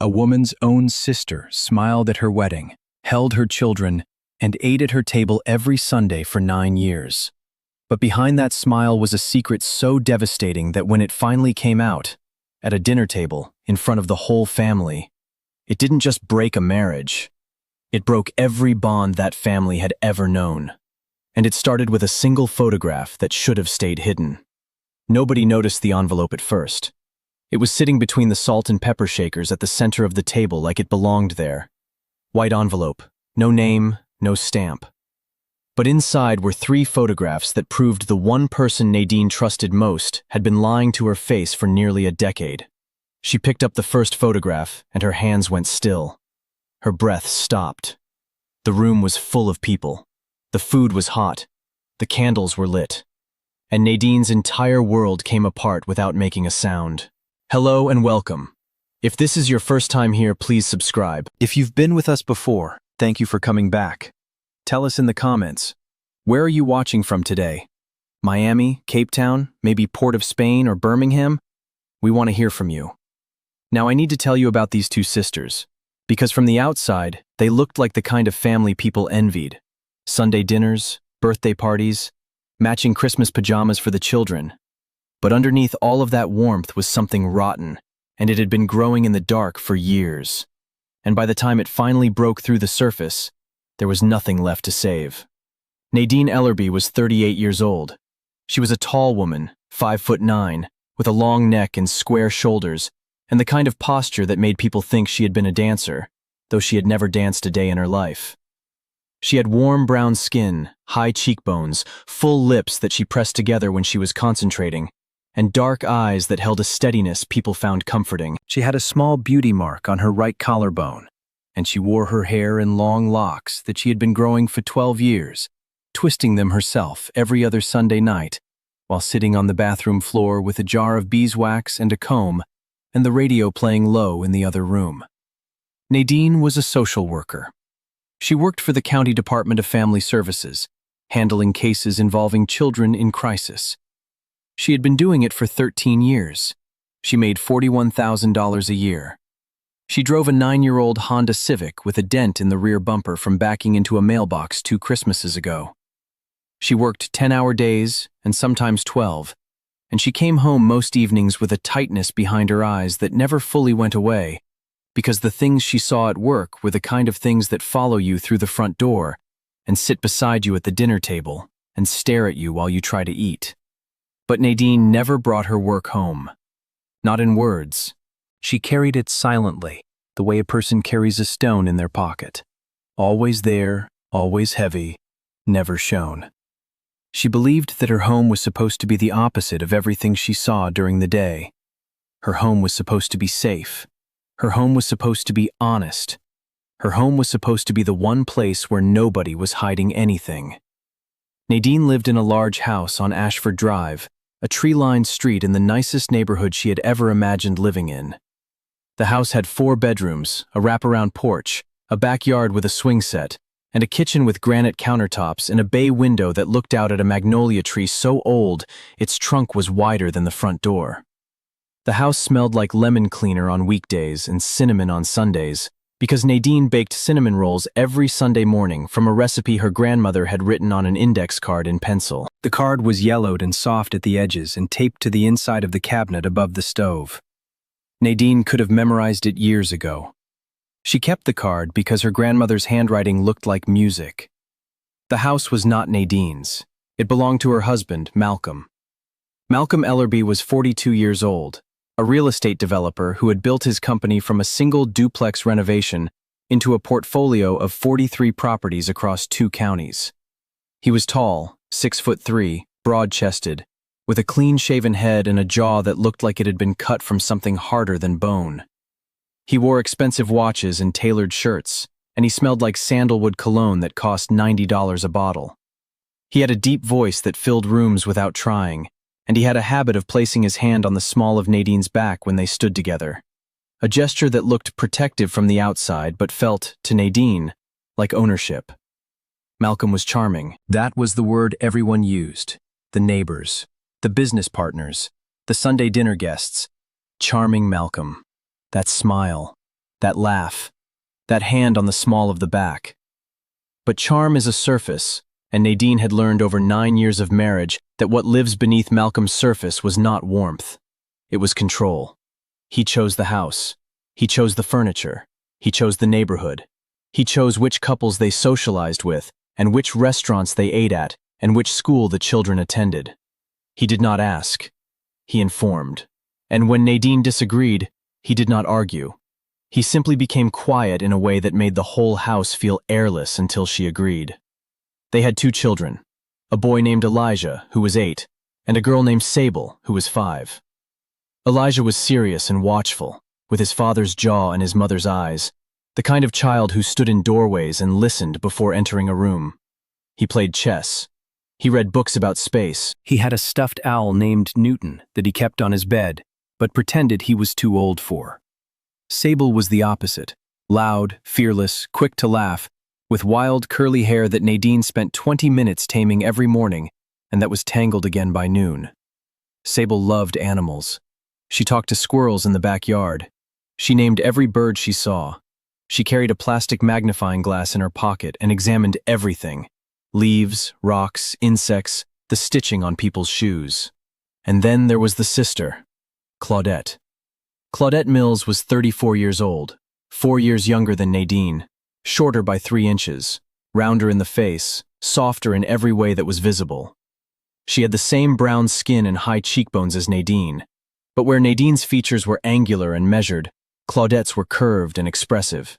A woman's own sister smiled at her wedding, held her children, and ate at her table every Sunday for 9 years. But behind that smile was a secret so devastating that when it finally came out, at a dinner table, in front of the whole family, it didn't just break a marriage. It broke every bond that family had ever known. And it started with a single photograph that should have stayed hidden. Nobody noticed the envelope at first. It was sitting between the salt and pepper shakers at the center of the table like it belonged there. White envelope, no name, no stamp. But inside were 3 photographs that proved the one person Nadine trusted most had been lying to her face for nearly a decade. She picked up the first photograph and her hands went still. Her breath stopped. The room was full of people. The food was hot. The candles were lit. And Nadine's entire world came apart without making a sound. Hello and welcome. If this is your first time here, please subscribe. If you've been with us before, thank you for coming back. Tell us in the comments, where are you watching from today? Miami, Cape Town, maybe Port of Spain or Birmingham? We want to hear from you. Now I need to tell you about these 2 sisters, because from the outside, they looked like the kind of family people envied. Sunday dinners, birthday parties, matching Christmas pajamas for the children. But underneath all of that warmth was something rotten, and it had been growing in the dark for years. And by the time it finally broke through the surface, there was nothing left to save. Nadine Ellerby was 38 years old. She was a tall woman, 5'9", with a long neck and square shoulders, and the kind of posture that made people think she had been a dancer, though she had never danced a day in her life. She had warm brown skin, high cheekbones, full lips that she pressed together when she was concentrating, and dark eyes that held a steadiness people found comforting. She had a small beauty mark on her right collarbone, and she wore her hair in long locks that she had been growing for 12 years, twisting them herself every other Sunday night, while sitting on the bathroom floor with a jar of beeswax and a comb, and the radio playing low in the other room. Nadine was a social worker. She worked for the County Department of Family Services, handling cases involving children in crisis. She had been doing it for 13 years. She made $41,000 a year. She drove a 9-year-old Honda Civic with a dent in the rear bumper from backing into a mailbox 2 Christmases ago. She worked 10-hour days and sometimes 12, and she came home most evenings with a tightness behind her eyes that never fully went away, because the things she saw at work were the kind of things that follow you through the front door and sit beside you at the dinner table and stare at you while you try to eat. But Nadine never brought her work home. Not in words. She carried it silently, the way a person carries a stone in their pocket. Always there, always heavy, never shown. She believed that her home was supposed to be the opposite of everything she saw during the day. Her home was supposed to be safe. Her home was supposed to be honest. Her home was supposed to be the one place where nobody was hiding anything. Nadine lived in a large house on Ashford Drive, a tree-lined street in the nicest neighborhood she had ever imagined living in. The house had 4 bedrooms, a wraparound porch, a backyard with a swing set, and a kitchen with granite countertops and a bay window that looked out at a magnolia tree so old its trunk was wider than the front door. The house smelled like lemon cleaner on weekdays and cinnamon on Sundays, because Nadine baked cinnamon rolls every Sunday morning from a recipe her grandmother had written on an index card in pencil. The card was yellowed and soft at the edges and taped to the inside of the cabinet above the stove. Nadine could have memorized it years ago. She kept the card because her grandmother's handwriting looked like music. The house was not Nadine's. It belonged to her husband, Malcolm. Malcolm Ellerby was 42 years old, a real estate developer who had built his company from a single duplex renovation into a portfolio of 43 properties across 2 counties. He was tall, 6'3", broad-chested, with a clean-shaven head and a jaw that looked like it had been cut from something harder than bone. He wore expensive watches and tailored shirts, and he smelled like sandalwood cologne that cost $90 a bottle. He had a deep voice that filled rooms without trying, and he had a habit of placing his hand on the small of Nadine's back when they stood together, a gesture that looked protective from the outside but felt, to Nadine, like ownership. Malcolm was charming. That was the word everyone used. The neighbors, the business partners, the Sunday dinner guests. Charming Malcolm. That smile, that laugh, that hand on the small of the back. But charm is a surface, and Nadine had learned over 9 years of marriage that what lives beneath Malcolm's surface was not warmth. It was control. He chose the house. He chose the furniture. He chose the neighborhood. He chose which couples they socialized with, and which restaurants they ate at, and which school the children attended. He did not ask. He informed. And when Nadine disagreed, he did not argue. He simply became quiet in a way that made the whole house feel airless until she agreed. They had 2 children, a boy named Elijah, who was 8, and a girl named Sable, who was 5. Elijah was serious and watchful, with his father's jaw and his mother's eyes, the kind of child who stood in doorways and listened before entering a room. He played chess. He read books about space. He had a stuffed owl named Newton that he kept on his bed, but pretended he was too old for. Sable was the opposite, loud, fearless, quick to laugh, with wild, curly hair that Nadine spent 20 minutes taming every morning, and that was tangled again by noon. Sable loved animals. She talked to squirrels in the backyard. She named every bird she saw. She carried a plastic magnifying glass in her pocket and examined everything: leaves, rocks, insects, the stitching on people's shoes. And then there was the sister, Claudette. Claudette Mills was 34 years old, 4 years younger than Nadine, shorter by 3 inches, rounder in the face, softer in every way that was visible. She had the same brown skin and high cheekbones as Nadine, but where Nadine's features were angular and measured, Claudette's were curved and expressive.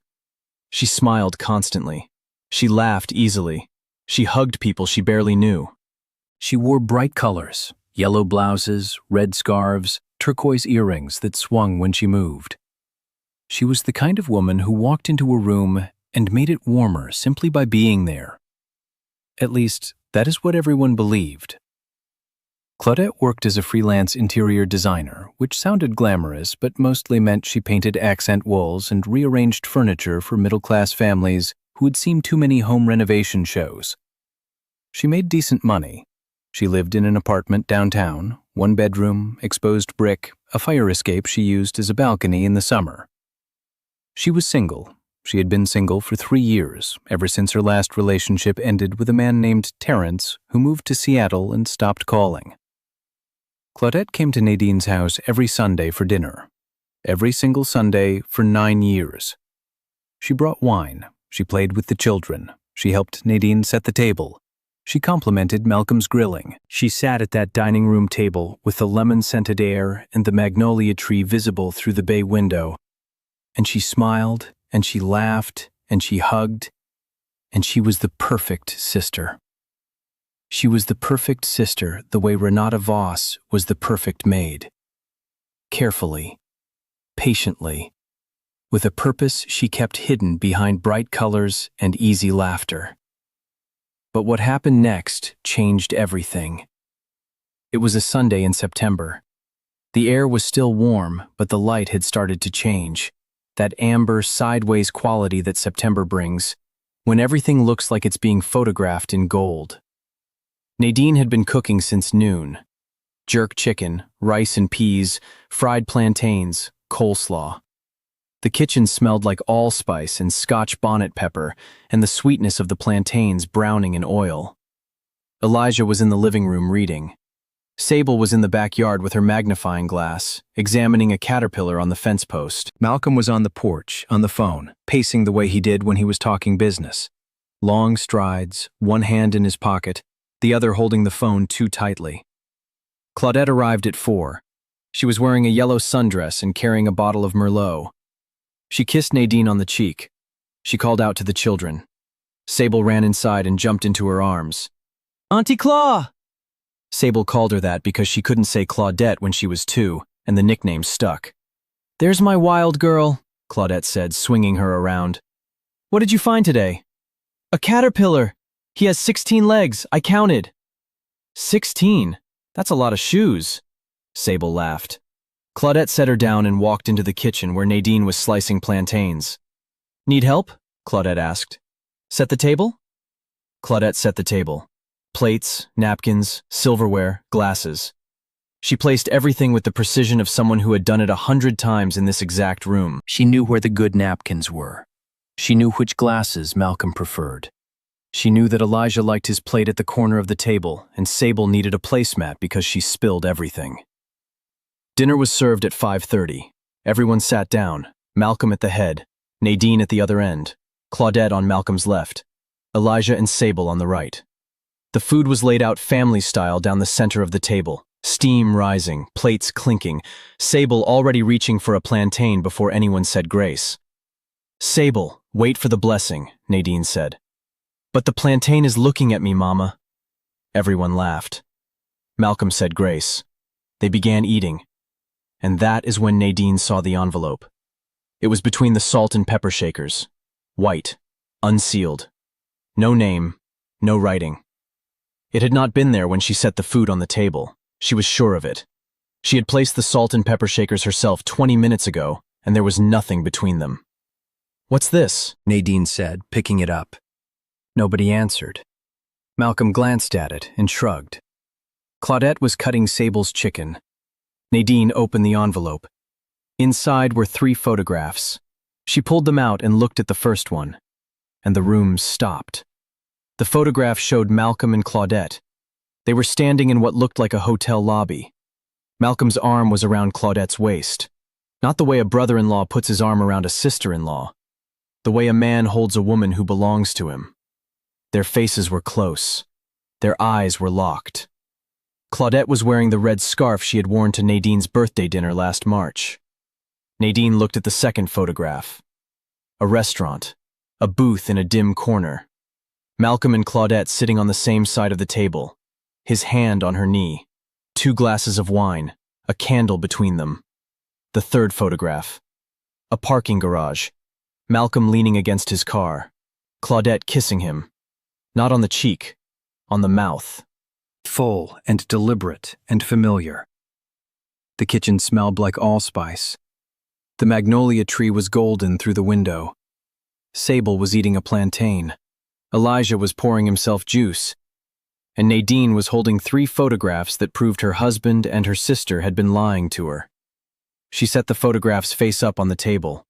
She smiled constantly. She laughed easily. She hugged people she barely knew. She wore bright colors, yellow blouses, red scarves, turquoise earrings that swung when she moved. She was the kind of woman who walked into a room and made it warmer simply by being there. At least, that is what everyone believed. Claudette worked as a freelance interior designer, which sounded glamorous but mostly meant she painted accent walls and rearranged furniture for middle-class families who had seen too many home renovation shows. She made decent money. She lived in an apartment downtown, 1 bedroom, exposed brick, a fire escape she used as a balcony in the summer. She was single. She had been single for 3 years, ever since her last relationship ended with a man named Terrence, who moved to Seattle and stopped calling. Claudette came to Nadine's house every Sunday for dinner. Every single Sunday for 9 years. She brought wine. She played with the children. She helped Nadine set the table. She complimented Malcolm's grilling. She sat at that dining room table with the lemon-scented air and the magnolia tree visible through the bay window. And she smiled, and she laughed, and she hugged, and she was the perfect sister. She was the perfect sister the way Renata Voss was the perfect maid. Carefully, patiently, with a purpose she kept hidden behind bright colors and easy laughter. But what happened next changed everything. It was a Sunday in September. The air was still warm, but the light had started to change. That amber, sideways quality that September brings, when everything looks like it's being photographed in gold. Nadine had been cooking since noon. Jerk chicken, rice and peas, fried plantains, coleslaw. The kitchen smelled like allspice and Scotch bonnet pepper and the sweetness of the plantains browning in oil. Elijah was in the living room reading. Sable was in the backyard with her magnifying glass, examining a caterpillar on the fence post. Malcolm was on the porch, on the phone, pacing the way he did when he was talking business. Long strides, one hand in his pocket, the other holding the phone too tightly. Claudette arrived at 4. She was wearing a yellow sundress and carrying a bottle of Merlot. She kissed Nadine on the cheek. She called out to the children. Sable ran inside and jumped into her arms. "Auntie Claw!" Sable called her that because she couldn't say Claudette when she was 2, and the nickname stuck. "There's my wild girl," Claudette said, swinging her around. "What did you find today?" "A caterpillar. He has 16 legs, I counted." 16? That's a lot of shoes. Sable laughed. Claudette set her down and walked into the kitchen where Nadine was slicing plantains. "Need help?" Claudette asked. "Set the table?" Claudette set the table. Plates, napkins, silverware, glasses. She placed everything with the precision of someone who had done it 100 times in this exact room. She knew where the good napkins were. She knew which glasses Malcolm preferred. She knew that Elijah liked his plate at the corner of the table, and Sable needed a placemat because she spilled everything. Dinner was served at 5:30. Everyone sat down, Malcolm at the head, Nadine at the other end, Claudette on Malcolm's left, Elijah and Sable on the right. The food was laid out family-style down the center of the table, steam rising, plates clinking, Sable already reaching for a plantain before anyone said grace. "Sable, wait for the blessing," Nadine said. "But the plantain is looking at me, Mama." Everyone laughed. Malcolm said grace. They began eating. And that is when Nadine saw the envelope. It was between the salt and pepper shakers. White, unsealed. No name, no writing. It had not been there when she set the food on the table. She was sure of it. She had placed the salt and pepper shakers herself 20 minutes ago, and there was nothing between them. "What's this?" Nadine said, picking it up. Nobody answered. Malcolm glanced at it and shrugged. Claudette was cutting Sable's chicken. Nadine opened the envelope. Inside were 3 photographs. She pulled them out and looked at the first one, and the room stopped. The photograph showed Malcolm and Claudette. They were standing in what looked like a hotel lobby. Malcolm's arm was around Claudette's waist, not the way a brother-in-law puts his arm around a sister-in-law, the way a man holds a woman who belongs to him. Their faces were close. Their eyes were locked. Claudette was wearing the red scarf she had worn to Nadine's birthday dinner last March. Nadine looked at the second photograph. A restaurant, a booth in a dim corner. Malcolm and Claudette sitting on the same side of the table, his hand on her knee, 2 glasses of wine, a candle between them. The third photograph. A parking garage, Malcolm leaning against his car, Claudette kissing him. Not on the cheek, on the mouth. Full and deliberate and familiar. The kitchen smelled like allspice. The magnolia tree was golden through the window. Sable was eating a plantain. Elijah was pouring himself juice. And Nadine was holding 3 photographs that proved her husband and her sister had been lying to her. She set the photographs face up on the table.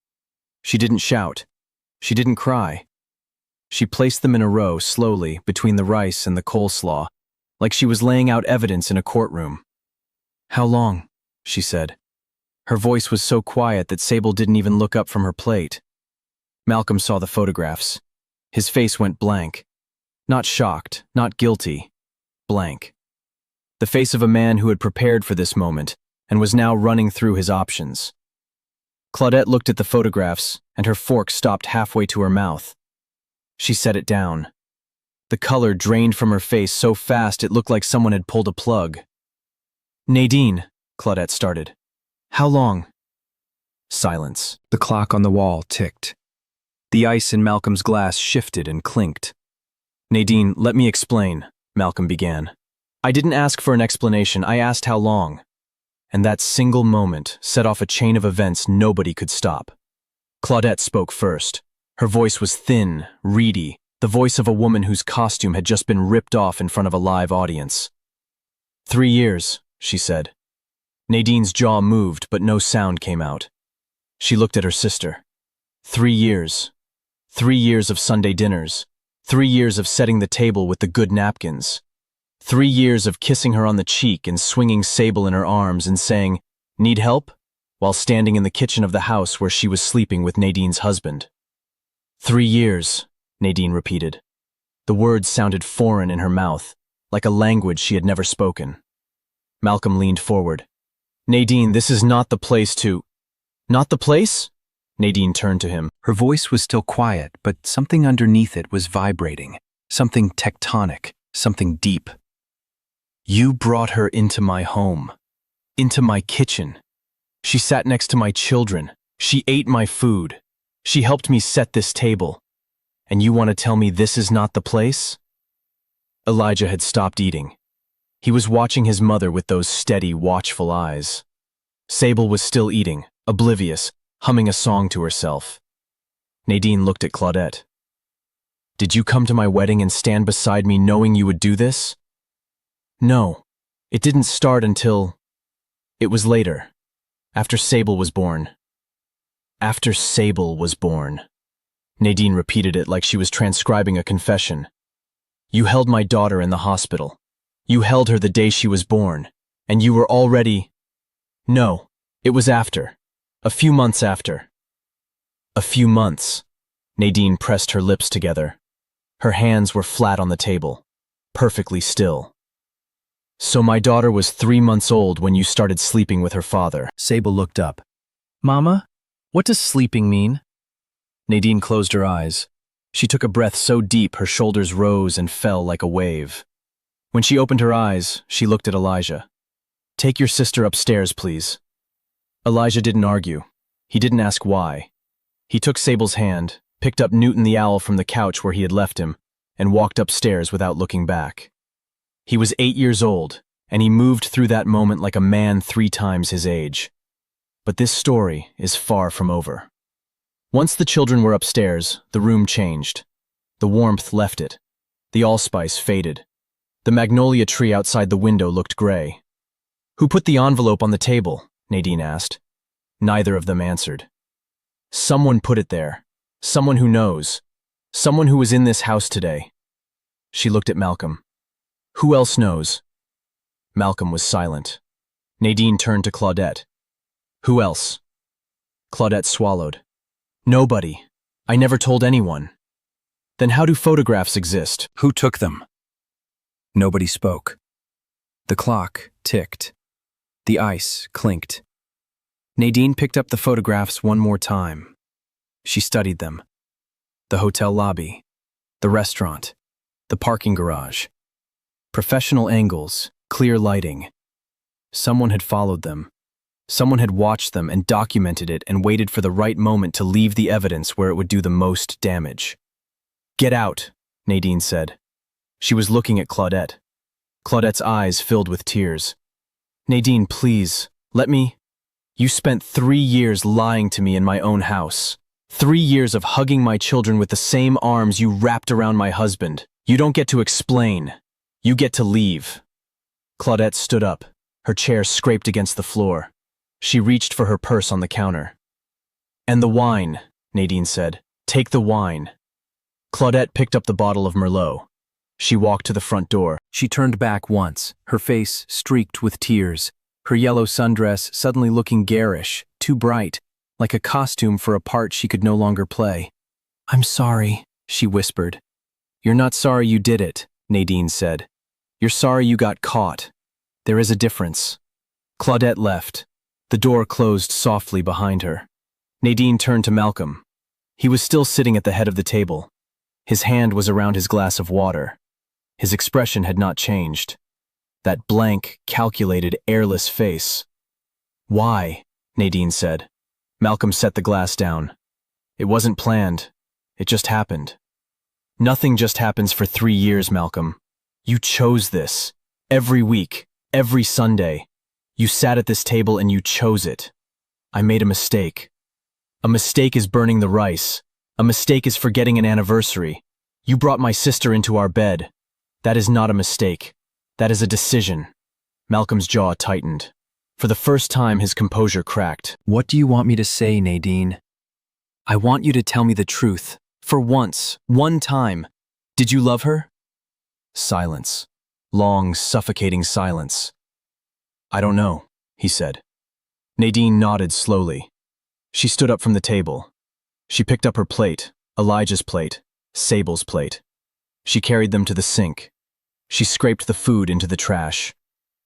She didn't shout. She didn't cry. She placed them in a row slowly between the rice and the coleslaw, like she was laying out evidence in a courtroom. "How long?" she said. Her voice was so quiet that Sable didn't even look up from her plate. Malcolm saw the photographs. His face went blank. Not shocked, not guilty. Blank. The face of a man who had prepared for this moment and was now running through his options. Claudette looked at the photographs, and her fork stopped halfway to her mouth. She set it down. The color drained from her face so fast it looked like someone had pulled a plug. "Nadine," Claudette started. "How long?" Silence. The clock on the wall ticked. The ice in Malcolm's glass shifted and clinked. "Nadine, let me explain," Malcolm began. "I didn't ask for an explanation, I asked how long." And that single moment set off a chain of events nobody could stop. Claudette spoke first. Her voice was thin, reedy, the voice of a woman whose costume had just been ripped off in front of a live audience. 3 years, she said. Nadine's jaw moved, but no sound came out. She looked at her sister. 3 years. 3 years of Sunday dinners. 3 years of setting the table with the good napkins. 3 years of kissing her on the cheek and swinging Sable in her arms and saying, "Need help?" while standing in the kitchen of the house where she was sleeping with Nadine's husband. 3 years, Nadine repeated. The words sounded foreign in her mouth, like a language she had never spoken. Malcolm leaned forward. "Nadine, this is not the place to—" "Not the place?" Nadine turned to him. Her voice was still quiet, but something underneath it was vibrating. Something tectonic, something deep. "You brought her into my home. Into my kitchen. She sat next to my children. She ate my food. She helped me set this table. And you want to tell me this is not the place?" Elijah had stopped eating. He was watching his mother with those steady, watchful eyes. Sable was still eating, oblivious, humming a song to herself. Nadine looked at Claudette. "Did you come to my wedding and stand beside me knowing you would do this?" "No, it didn't start until—" It was later, after Sable was born. After Sable was born. Nadine repeated it like she was transcribing a confession. You held my daughter in the hospital. You held her the day she was born, and you were already… No, it was after. A few months after. A few months. Nadine pressed her lips together. Her hands were flat on the table, perfectly still. So my daughter was 3 months old when you started sleeping with her father. Sable looked up. Mama, what does sleeping mean? Nadine closed her eyes. She took a breath so deep her shoulders rose and fell like a wave. When she opened her eyes, she looked at Elijah. Take your sister upstairs, please. Elijah didn't argue. He didn't ask why. He took Sable's hand, picked up Newton the owl from the couch where he had left him, and walked upstairs without looking back. He was 8 years old, and he moved through that moment like a man 3 times his age. But this story is far from over. Once the children were upstairs, the room changed. The warmth left it. The allspice faded. The magnolia tree outside the window looked gray. Who put the envelope on the table? Nadine asked. Neither of them answered. Someone put it there. Someone who knows. Someone who was in this house today. She looked at Malcolm. Who else knows? Malcolm was silent. Nadine turned to Claudette. Who else? Claudette swallowed. Nobody. I never told anyone. Then how do photographs exist? Who took them? Nobody spoke. The clock ticked. The ice clinked. Nadine picked up the photographs one more time. She studied them. The hotel lobby, the restaurant, the parking garage. Professional angles, clear lighting. Someone had followed them. Someone had watched them and documented it and waited for the right moment to leave the evidence where it would do the most damage. Get out, Nadine said. She was looking at Claudette. Claudette's eyes filled with tears. Nadine, please, let me… You spent 3 years lying to me in my own house. 3 years of hugging my children with the same arms you wrapped around my husband. You don't get to explain. You get to leave. Claudette stood up. Her chair scraped against the floor. She reached for her purse on the counter. And the wine, Nadine said. Take the wine. Claudette picked up the bottle of Merlot. She walked to the front door. She turned back once, her face streaked with tears, her yellow sundress suddenly looking garish, too bright, like a costume for a part she could no longer play. I'm sorry, she whispered. You're not sorry you did it, Nadine said. You're sorry you got caught. There is a difference. Claudette left. The door closed softly behind her. Nadine turned to Malcolm. He was still sitting at the head of the table. His hand was around his glass of water. His expression had not changed. That blank, calculated, airless face. Why? Nadine said. Malcolm set the glass down. It wasn't planned. It just happened. Nothing just happens for 3 years, Malcolm. You chose this. Every week, every Sunday. You sat at this table and you chose it. I made a mistake. A mistake is burning the rice. A mistake is forgetting an anniversary. You brought my sister into our bed. That is not a mistake. That is a decision. Malcolm's jaw tightened. For the first time, his composure cracked. What do you want me to say, Nadine? I want you to tell me the truth. For once, one time. Did you love her? Silence. Long, suffocating silence. I don't know, he said. Nadine nodded slowly. She stood up from the table. She picked up her plate, Elijah's plate, Sable's plate. She carried them to the sink. She scraped the food into the trash.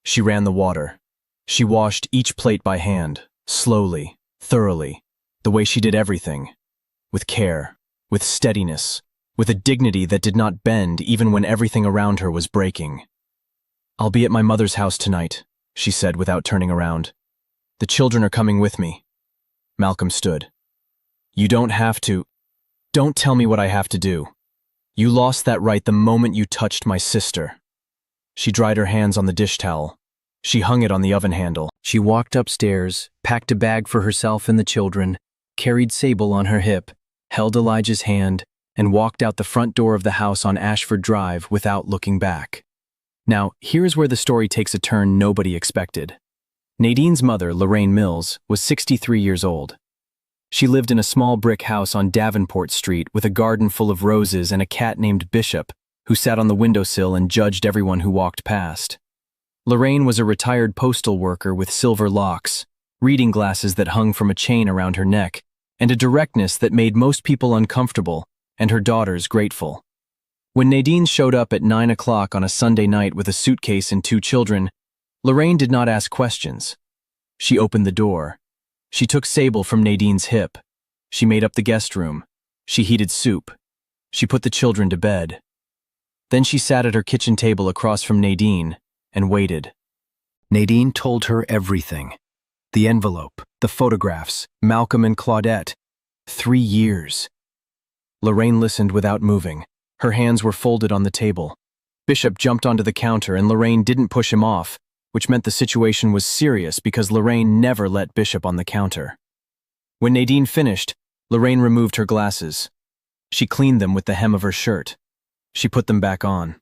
She ran the water. She washed each plate by hand, slowly, thoroughly, the way she did everything, with care, with steadiness, with a dignity that did not bend even when everything around her was breaking. I'll be at my mother's house tonight, she said without turning around. The children are coming with me. Malcolm stood. You don't have to. Don't tell me what I have to do. You lost that right the moment you touched my sister. She dried her hands on the dish towel. She hung it on the oven handle. She walked upstairs, packed a bag for herself and the children, carried Sable on her hip, held Elijah's hand, and walked out the front door of the house on Ashford Drive without looking back. Now, here's where the story takes a turn nobody expected. Nadine's mother, Lorraine Mills, was 63 years old. She lived in a small brick house on Davenport Street with a garden full of roses and a cat named Bishop, who sat on the windowsill and judged everyone who walked past. Lorraine was a retired postal worker with silver locks, reading glasses that hung from a chain around her neck, and a directness that made most people uncomfortable and her daughters grateful. When Nadine showed up at 9 o'clock on a Sunday night with a suitcase and 2 children, Lorraine did not ask questions. She opened the door. She took Sable from Nadine's hip. She made up the guest room. She heated soup. She put the children to bed. Then she sat at her kitchen table across from Nadine and waited. Nadine told her everything. The envelope, the photographs, Malcolm and Claudette. 3 years. Lorraine listened without moving. Her hands were folded on the table. Bishop jumped onto the counter and Lorraine didn't push him off, which meant the situation was serious because Lorraine never let Bishop on the counter. When Nadine finished, Lorraine removed her glasses. She cleaned them with the hem of her shirt. She put them back on.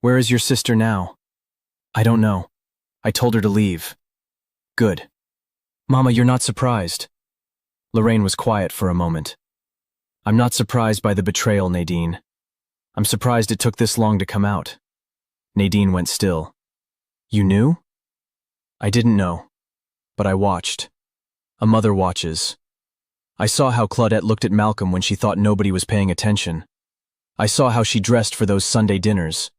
"Where is your sister now?" "I don't know. I told her to leave." "Good. Mama, you're not surprised." Lorraine was quiet for a moment. "I'm not surprised by the betrayal, Nadine. I'm surprised it took this long to come out." Nadine went still. "You knew?" "I didn't know, but I watched. A mother watches. I saw how Claudette looked at Malcolm when she thought nobody was paying attention. I saw how she dressed for those Sunday dinners.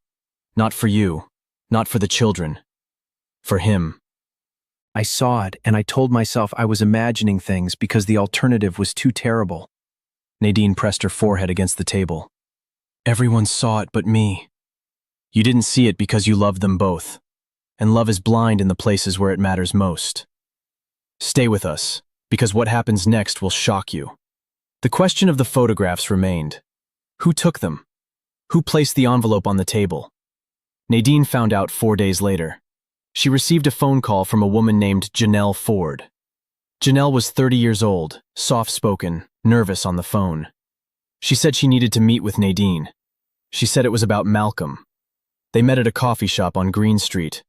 Not for you, not for the children. For him. I saw it, and I told myself I was imagining things because the alternative was too terrible." Nadine pressed her forehead against the table. "Everyone saw it but me. You didn't see it because you loved them both. And love is blind in the places where it matters most. Stay with us, because what happens next will shock you." The question of the photographs remained. Who took them? Who placed the envelope on the table? Nadine found out 4 days later. She received a phone call from a woman named Janelle Ford. Janelle was 30 years old, soft-spoken, nervous on the phone. She said she needed to meet with Nadine. She said it was about Malcolm. They met at a coffee shop on Green Street.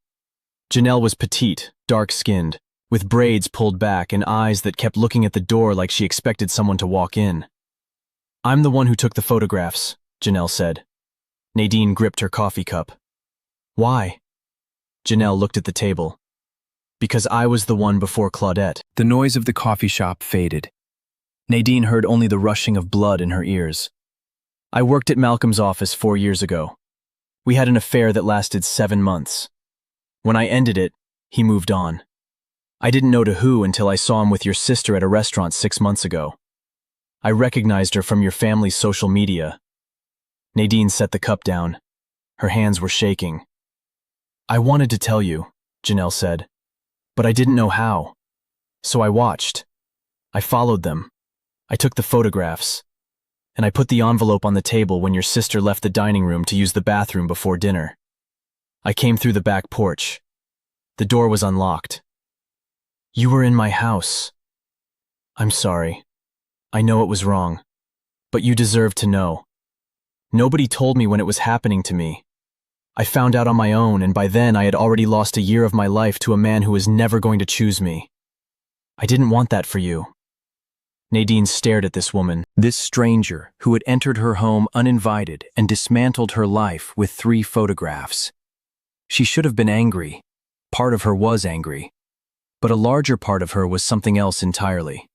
Janelle was petite, dark-skinned, with braids pulled back and eyes that kept looking at the door like she expected someone to walk in. "I'm the one who took the photographs," Janelle said. Nadine gripped her coffee cup. "Why?" Janelle looked at the table. "Because I was the one before Claudette." The noise of the coffee shop faded. Nadine heard only the rushing of blood in her ears. "I worked at Malcolm's office 4 years ago. We had an affair that lasted 7 months. When I ended it, he moved on. I didn't know to who until I saw him with your sister at a restaurant 6 months ago. I recognized her from your family's social media." Nadine set the cup down. Her hands were shaking. "I wanted to tell you," Janelle said, "but I didn't know how. So I watched. I followed them. I took the photographs. And I put the envelope on the table when your sister left the dining room to use the bathroom before dinner. I came through the back porch. The door was unlocked. You were in my house. I'm sorry. I know it was wrong. But you deserve to know. Nobody told me when it was happening to me. I found out on my own, and by then I had already lost a year of my life to a man who was never going to choose me. I didn't want that for you." Nadine stared at this woman, this stranger who had entered her home uninvited and dismantled her life with 3 photographs. She should have been angry. Part of her was angry. But a larger part of her was something else entirely.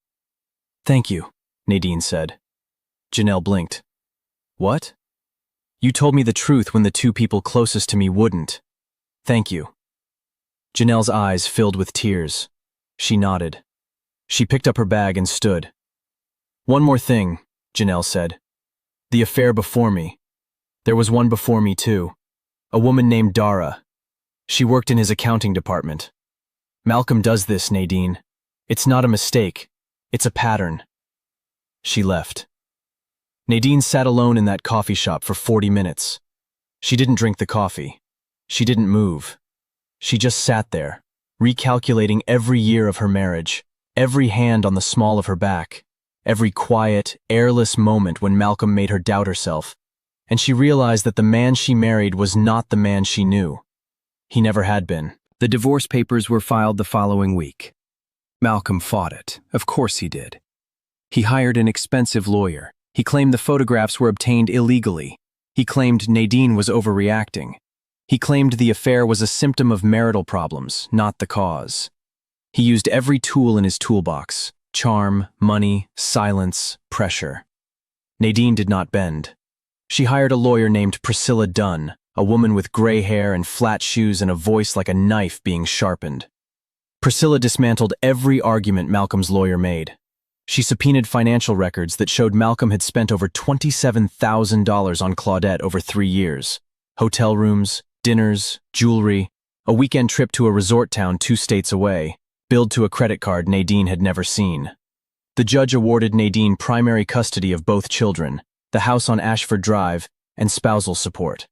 "Thank you," Nadine said. Janelle blinked. "What?" "You told me the truth when the 2 people closest to me wouldn't. Thank you." Janelle's eyes filled with tears. She nodded. She picked up her bag and stood. "One more thing," Janelle said. "The affair before me. There was one before me too. A woman named Dara. She worked in his accounting department. Malcolm does this, Nadine. It's not a mistake. It's a pattern." She left. Nadine sat alone in that coffee shop for 40 minutes. She didn't drink the coffee. She didn't move. She just sat there, recalculating every year of her marriage, every hand on the small of her back, every quiet, airless moment when Malcolm made her doubt herself, and she realized that the man she married was not the man she knew. He never had been. The divorce papers were filed the following week. Malcolm fought it. Of course he did. He hired an expensive lawyer. He claimed the photographs were obtained illegally. He claimed Nadine was overreacting. He claimed the affair was a symptom of marital problems, not the cause. He used every tool in his toolbox: charm, money, silence, pressure. Nadine did not bend. She hired a lawyer named Priscilla Dunn, a woman with gray hair and flat shoes and a voice like a knife being sharpened. Priscilla dismantled every argument Malcolm's lawyer made. She subpoenaed financial records that showed Malcolm had spent over $27,000 on Claudette over 3 years. Hotel rooms, dinners, jewelry, a weekend trip to a resort town 2 states away, billed to a credit card Nadine had never seen. The judge awarded Nadine primary custody of both children, the house on Ashford Drive, and spousal support.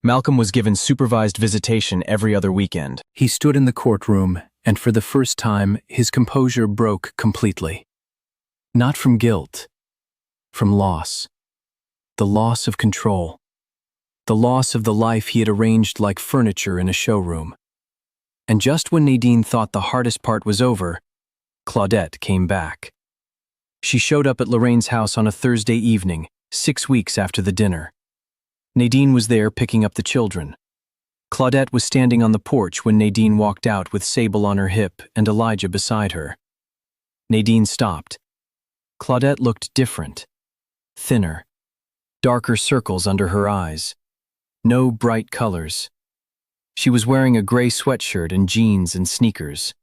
Malcolm was given supervised visitation every other weekend. He stood in the courtroom, and for the first time, his composure broke completely. Not from guilt, from loss. The loss of control. The loss of the life he had arranged like furniture in a showroom. And just when Nadine thought the hardest part was over, Claudette came back. She showed up at Lorraine's house on a Thursday evening, 6 weeks after the dinner. Nadine was there picking up the children. Claudette was standing on the porch when Nadine walked out with Sable on her hip and Elijah beside her. Nadine stopped. Claudette looked different, thinner, darker circles under her eyes. No bright colors. She was wearing a gray sweatshirt and jeans and sneakers.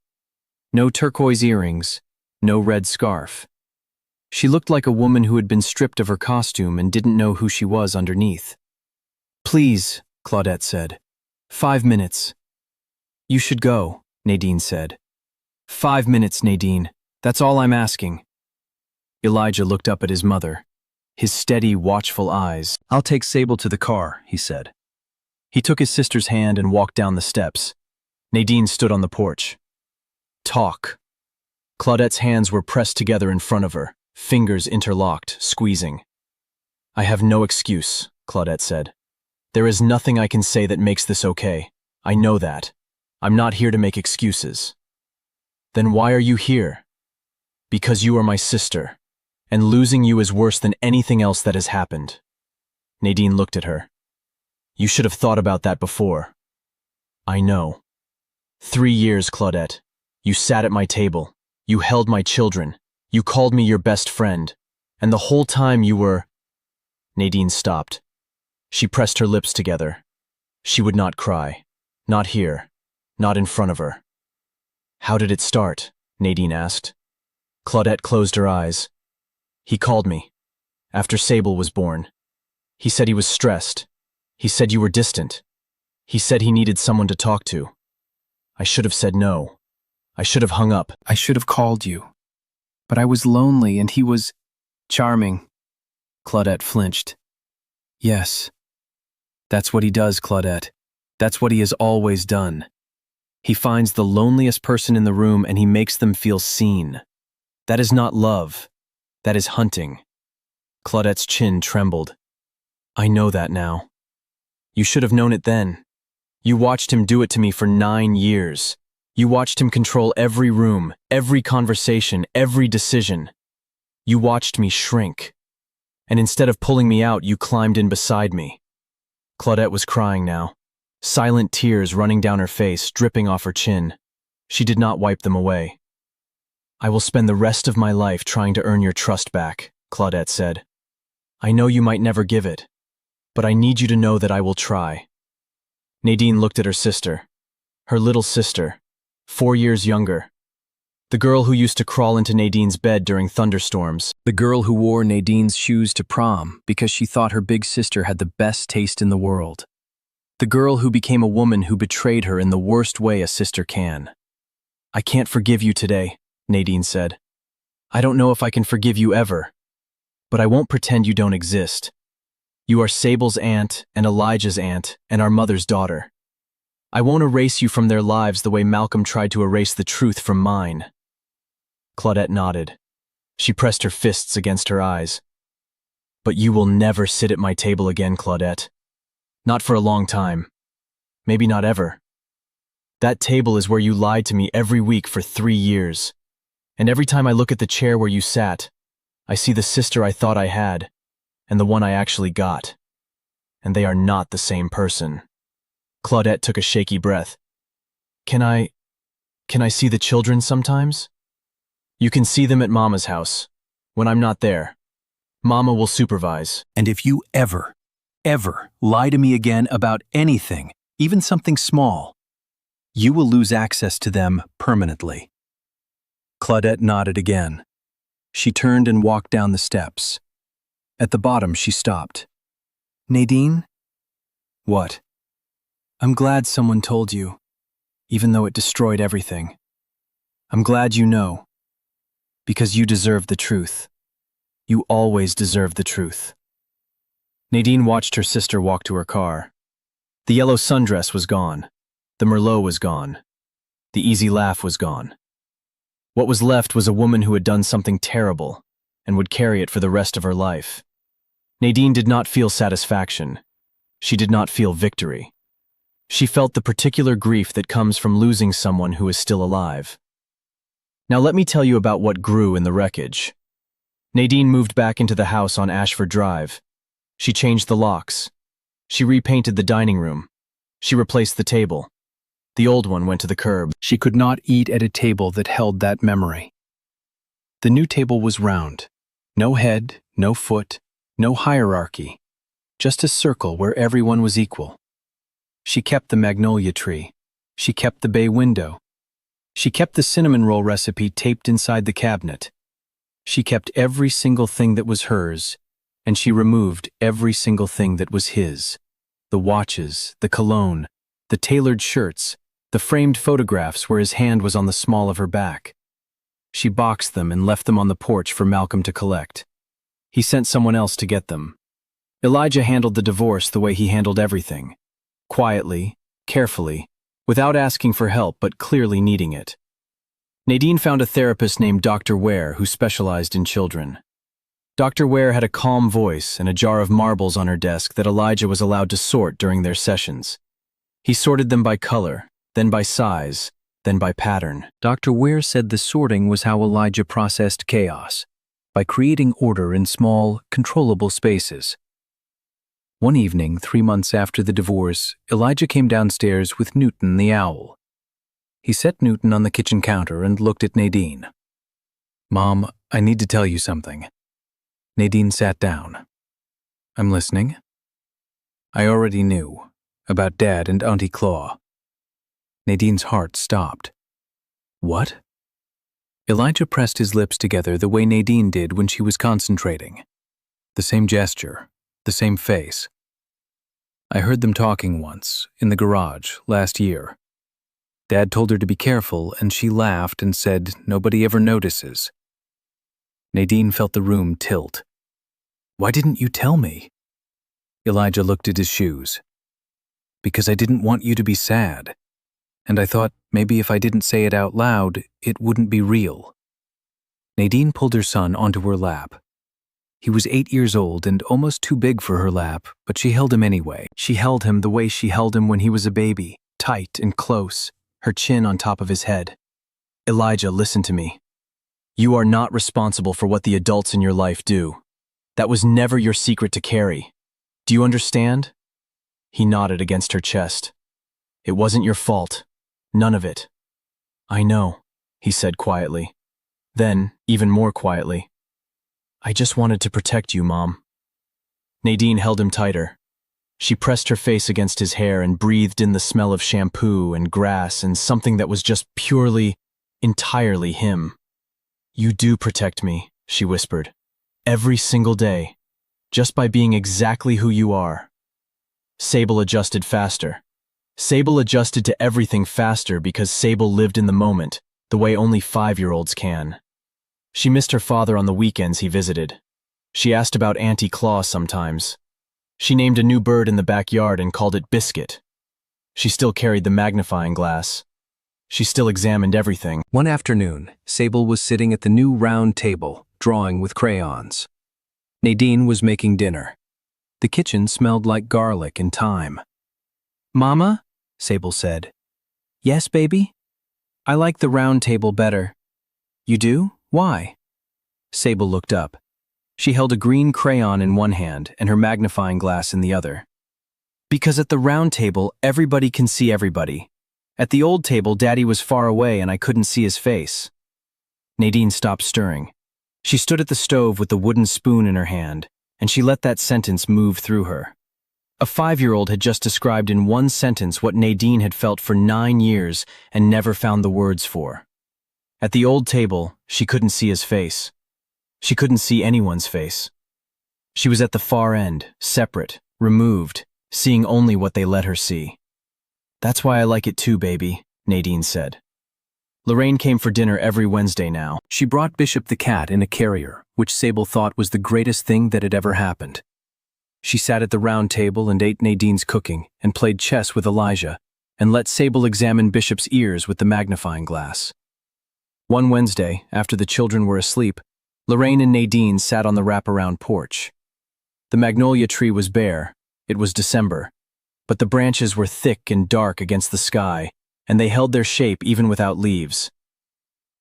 No turquoise earrings, no red scarf. She looked like a woman who had been stripped of her costume and didn't know who she was underneath. "Please," Claudette said. 5 minutes. "You should go," Nadine said. 5 minutes, Nadine. That's all I'm asking. Elijah looked up at his mother, his steady, watchful eyes. "I'll take Sable to the car," he said. He took his sister's hand and walked down the steps. Nadine stood on the porch. "Talk." Claudette's hands were pressed together in front of her, fingers interlocked, squeezing. "I have no excuse," Claudette said. "There is nothing I can say that makes this okay. I know that. I'm not here to make excuses." "Then why are you here?" "Because you are my sister, and losing you is worse than anything else that has happened." Nadine looked at her. "You should have thought about that before." "I know. 3 years, Claudette. You sat at my table. You held my children. You called me your best friend. And the whole time you were—" Nadine stopped. She pressed her lips together. She would not cry. Not here. Not in front of her. "How did it start?" Nadine asked. Claudette closed her eyes. "He called me. After Sable was born. He said he was stressed. He said you were distant. He said he needed someone to talk to. I should have said no. I should have hung up. I should have called you. But I was lonely and he was charming." Claudette flinched. "Yes. That's what he does, Claudette. That's what he has always done. He finds the loneliest person in the room and he makes them feel seen. That is not love. That is hunting." Claudette's chin trembled. "I know that now. You should have known it then. You watched him do it to me for 9 years. You watched him control every room, every conversation, every decision. You watched me shrink. And instead of pulling me out, you climbed in beside me." Claudette was crying now, silent tears running down her face, dripping off her chin. She did not wipe them away. "I will spend the rest of my life trying to earn your trust back," Claudette said. "I know you might never give it, but I need you to know that I will try." Nadine looked at her sister, her little sister, 4 years younger. The girl who used to crawl into Nadine's bed during thunderstorms. The girl who wore Nadine's shoes to prom because she thought her big sister had the best taste in the world. The girl who became a woman who betrayed her in the worst way a sister can. "I can't forgive you today," Nadine said. "I don't know if I can forgive you ever. But I won't pretend you don't exist. You are Sable's aunt and Elijah's aunt and our mother's daughter. I won't erase you from their lives the way Malcolm tried to erase the truth from mine." Claudette nodded. She pressed her fists against her eyes. "But you will never sit at my table again, Claudette. Not for a long time. Maybe not ever." That table is where you lied to me every week for 3 years. And every time I look at the chair where you sat, I see the sister I thought I had, and the one I actually got. And they are not the same person." Claudette took a shaky breath. Can I see the children sometimes?" "You can see them at Mama's house, when I'm not there. Mama will supervise." "And if you ever lie to me again about anything, even something small, you will lose access to them permanently." Claudette nodded again. She turned and walked down the steps. At the bottom, she stopped. "Nadine?" "What?" "I'm glad someone told you, even though it destroyed everything. I'm glad you know, because you deserve the truth. You always deserve the truth." Nadine watched her sister walk to her car. The yellow sundress was gone. The Merlot was gone. The easy laugh was gone. What was left was a woman who had done something terrible and would carry it for the rest of her life. Nadine did not feel satisfaction. She did not feel victory. She felt the particular grief that comes from losing someone who is still alive. Now let me tell you about what grew in the wreckage. Nadine moved back into the house on Ashford Drive. She changed the locks. She repainted the dining room. She replaced the table. The old one went to the curb. She could not eat at a table that held that memory. The new table was round. No head, no foot, no hierarchy. Just a circle where everyone was equal. She kept the magnolia tree. She kept the bay window. She kept the cinnamon roll recipe taped inside the cabinet. She kept every single thing that was hers, and she removed every single thing that was his. The watches, the cologne, the tailored shirts, the framed photographs where his hand was on the small of her back. She boxed them and left them on the porch for Malcolm to collect. He sent someone else to get them. Elijah handled the divorce the way he handled everything. Quietly, carefully, without asking for help but clearly needing it. Nadine found a therapist named Dr. Ware who specialized in children. Dr. Ware had a calm voice and a jar of marbles on her desk that Elijah was allowed to sort during their sessions. He sorted them by color, then by size, then by pattern. Dr. Ware said the sorting was how Elijah processed chaos, by creating order in small, controllable spaces. One evening, 3 months after the divorce, Elijah came downstairs with Newton the owl. He set Newton on the kitchen counter and looked at Nadine. "Mom, I need to tell you something." Nadine sat down. "I'm listening." "I already knew, about Dad and Auntie Claw." Nadine's heart stopped. "What?" Elijah pressed his lips together the way Nadine did when she was concentrating. The same gesture, the same face. "I heard them talking once, in the garage, last year. Dad told her to be careful, and she laughed and said nobody ever notices." Nadine felt the room tilt. "Why didn't you tell me?" Elijah looked at his shoes. "Because I didn't want you to be sad. And I thought maybe if I didn't say it out loud, it wouldn't be real." Nadine pulled her son onto her lap. He was 8 years old and almost too big for her lap, but she held him anyway. She held him the way she held him when he was a baby, tight and close, her chin on top of his head. "Elijah, listen to me. You are not responsible for what the adults in your life do. That was never your secret to carry. Do you understand?" He nodded against her chest. "It wasn't your fault. None of it." "I know," he said quietly. Then, even more quietly, "I just wanted to protect you, Mom." Nadine held him tighter. She pressed her face against his hair and breathed in the smell of shampoo and grass and something that was just purely, entirely him. "You do protect me," she whispered. "Every single day, just by being exactly who you are." Sable adjusted faster. Sable adjusted to everything faster because Sable lived in the moment, the way only 5-year-olds can. She missed her father on the weekends he visited. She asked about Auntie Claw sometimes. She named a new bird in the backyard and called it Biscuit. She still carried the magnifying glass. She still examined everything. One afternoon, Sable was sitting at the new round table, drawing with crayons. Nadine was making dinner. The kitchen smelled like garlic and thyme. "Mama?" Sable said. Yes, baby? I like the round table better. You do? Why? Sable looked up. She held a green crayon in one hand and her magnifying glass in the other. Because at the round table, everybody can see everybody. At the old table, Daddy was far away and I couldn't see his face. Nadine stopped stirring. She stood at the stove with the wooden spoon in her hand, and she let that sentence move through her. A 5-year-old had just described in one sentence what Nadine had felt for 9 years and never found the words for. At the old table, she couldn't see his face. She couldn't see anyone's face. She was at the far end, separate, removed, seeing only what they let her see. That's why I like it too, baby, Nadine said. Lorraine came for dinner every Wednesday now. She brought Bishop the cat in a carrier, which Sable thought was the greatest thing that had ever happened. She sat at the round table and ate Nadine's cooking and played chess with Elijah and let Sable examine Bishop's ears with the magnifying glass. One Wednesday, after the children were asleep, Lorraine and Nadine sat on the wraparound porch. The magnolia tree was bare. It was December, but the branches were thick and dark against the sky, and they held their shape even without leaves.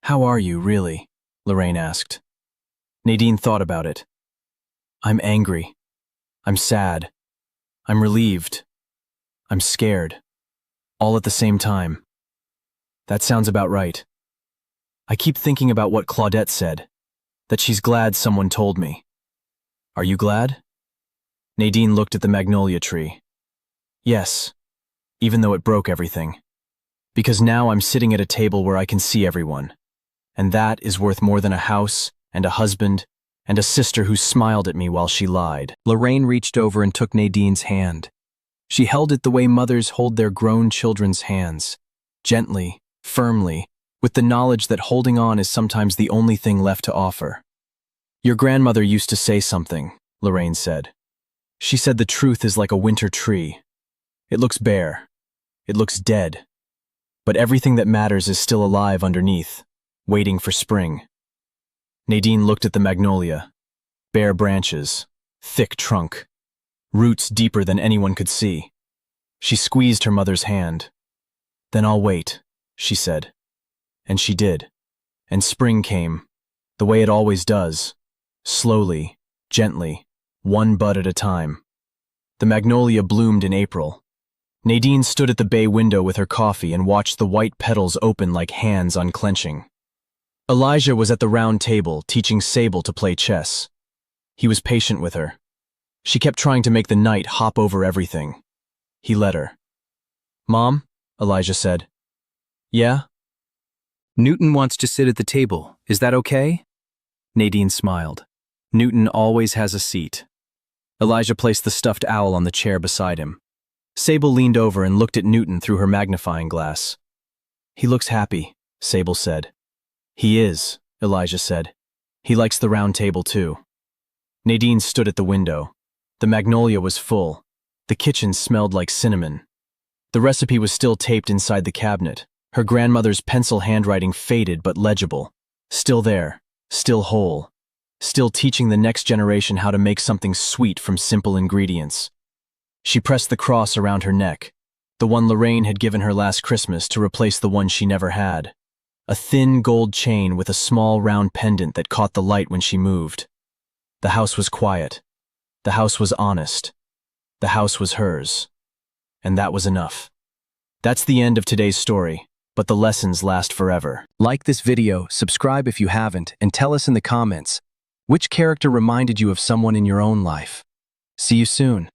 "How are you, really?" Lorraine asked. Nadine thought about it. "I'm angry. I'm sad. I'm relieved. I'm scared. All at the same time." "That sounds about right. I keep thinking about what Claudette said, that she's glad someone told me. Are you glad?" Nadine looked at the magnolia tree. "Yes, even though it broke everything. Because now I'm sitting at a table where I can see everyone. And that is worth more than a house and a husband and a sister who smiled at me while she lied." Lorraine reached over and took Nadine's hand. She held it the way mothers hold their grown children's hands, gently, firmly, with the knowledge that holding on is sometimes the only thing left to offer. "Your grandmother used to say something," Lorraine said. "She said the truth is like a winter tree. It looks bare. It looks dead. But everything that matters is still alive underneath, waiting for spring." Nadine looked at the magnolia. Bare branches, thick trunk, roots deeper than anyone could see. She squeezed her mother's hand. "Then I'll wait," she said. And she did. And spring came, the way it always does, slowly, gently, one bud at a time. The magnolia bloomed in April. Nadine stood at the bay window with her coffee and watched the white petals open like hands unclenching. Elijah was at the round table teaching Sable to play chess. He was patient with her. She kept trying to make the knight hop over everything. He let her. "Mom," Elijah said. "Yeah?" "Newton wants to sit at the table. Is that okay?" Nadine smiled. Newton always has a seat. Elijah placed the stuffed owl on the chair beside him. Sable leaned over and looked at Newton through her magnifying glass. "He looks happy," Sable said. "He is," Elijah said. "He likes the round table too." Nadine stood at the window. The magnolia was full. The kitchen smelled like cinnamon. The recipe was still taped inside the cabinet. Her grandmother's pencil handwriting faded but legible. Still there, still whole. Still teaching the next generation how to make something sweet from simple ingredients. She pressed the cross around her neck, the one Lorraine had given her last Christmas to replace the one she never had. A thin gold chain with a small round pendant that caught the light when she moved. The house was quiet. The house was honest. The house was hers. And that was enough. That's the end of today's story, but the lessons last forever. Like this video, subscribe if you haven't, and tell us in the comments, which character reminded you of someone in your own life? See you soon.